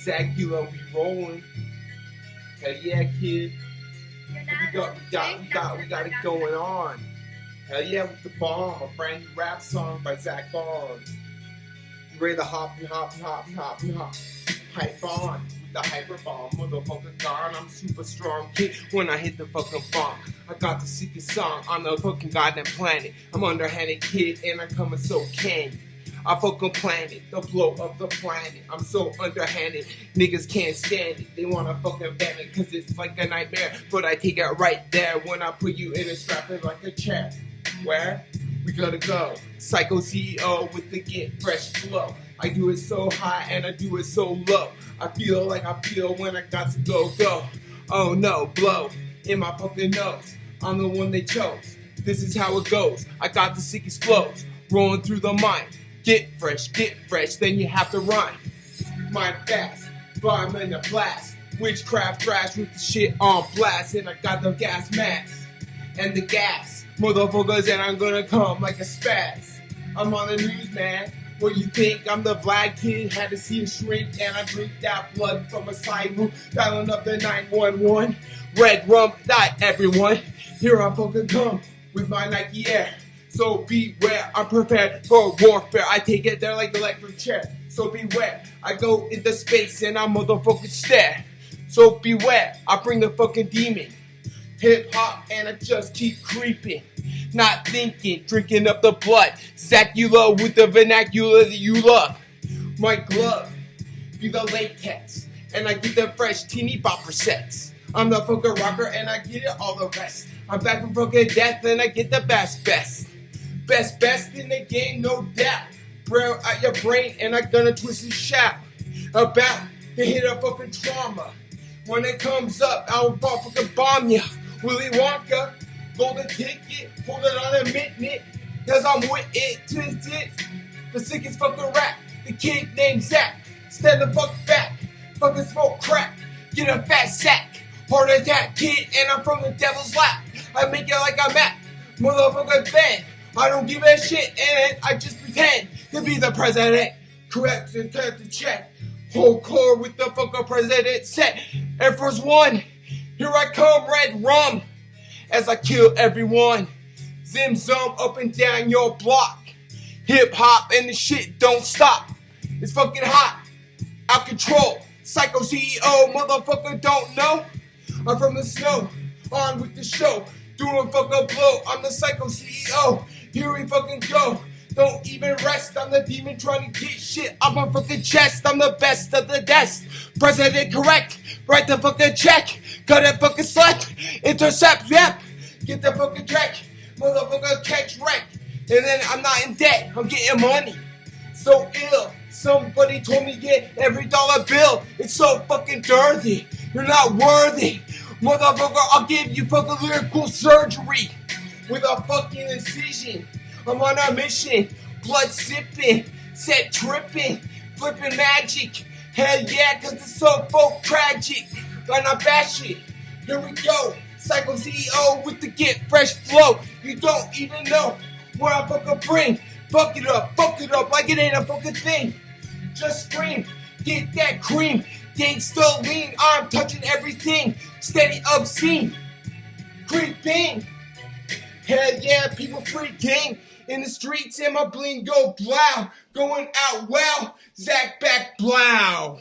Zagula, we rolling. Hell yeah, kid. We got it going on. Hell yeah, with the bomb, a brand new rap song by Zach Barnes. You ready to hop and hop and hop and hop and hop? Hype on with the hyper bomb, motherfucker gone. I'm super strong, kid. When I hit the fucking bomb, I got the sickest song on the fucking goddamn planet. I'm underhanded, kid, and I'm coming so candy. I fucking plan it, the blow up the planet. I'm so underhanded, niggas can't stand it. They wanna fucking ban it, cause it's like a nightmare. But I take it right there when I put you in a strap it like a chair. Where? We gotta go. Psycho CEO with the get fresh flow. I do it so high and I do it so low. I feel like I feel when I got to go. Oh no, blow in my fucking nose. I'm the one they chose. This is how it goes. I got the sickest flows rolling through the mind. Get fresh, then you have to run. Mind fast, bomb in the blast. Witchcraft trash with the shit on blast. And I got the gas mask and the gas. Motherfuckers, and I'm gonna come like a spaz. I'm on the news, man. What you think? I'm the Vlad kid. Had to see a shrink, and I drink that blood from a side room. Dialing up the 911. Red rum, not everyone. Here I fucking come with my Nike Air. So beware, I'm prepared for warfare. I take it there like electric chair. So beware, I go into space and I motherfucking stare. So beware, I bring the fucking demon. Hip hop and I just keep creeping. Not thinking, drinking up the blood. Zacula with the vernacular that you love. My glove, be the latex. And I get the fresh teeny bopper sets. I'm the fucking rocker and I get it all the rest. I'm back from fucking death and I get the best. Best in the game, no doubt. Braille out your brain and I gonna twist and shout. About to hit a fucking trauma. When it comes up, I'll fucking bomb ya. Willy Wonka, golden ticket, hold it on a minute. Cause I'm with it, twist it. The sickest fucking rap, the kid named Zach. Stand the fuck back, fucking smoke crack. Get a fat sack, heart attack kid, and I'm from the devil's lap. I make it like I'm at motherfucking bed. I don't give a shit, and I just pretend to be the president. Correct and to check. Whole core with the fucking president set. Air Force One, here I come, red rum. As I kill everyone. Zim zum up and down your block. Hip hop and the shit don't stop. It's fucking hot, out control. Psycho CEO, motherfucker don't know. I'm from the snow, on with the show. Doing fucking blow, I'm the Psycho CEO. Here we fucking go. Don't even rest. I'm the demon trying to get shit off my fucking chest. I'm the best of the best. President correct. Write the fucking check. Cut it fucking slack. Intercept, yep. Get the fucking track. Motherfucker catch wreck. And then I'm not in debt. I'm getting money. So ill. Somebody told me get every dollar bill. It's so fucking dirty. You're not worthy. Motherfucker, I'll give you fucking lyrical surgery. With a fucking incision. I'm on a mission. Blood sipping. Set tripping. Flipping magic. Hell yeah, cause it's so folk tragic. Gonna bash it. Here we go. Psycho CEO with the get fresh flow. You don't even know what I fucking bring. Fuck it up like it ain't a fucking thing. Just scream. Get that cream. Gangsta lean. I'm touching everything. Steady obscene. Creeping. Hell yeah, people freaking in the streets and my bling go blow. Going out well, Zach back blow.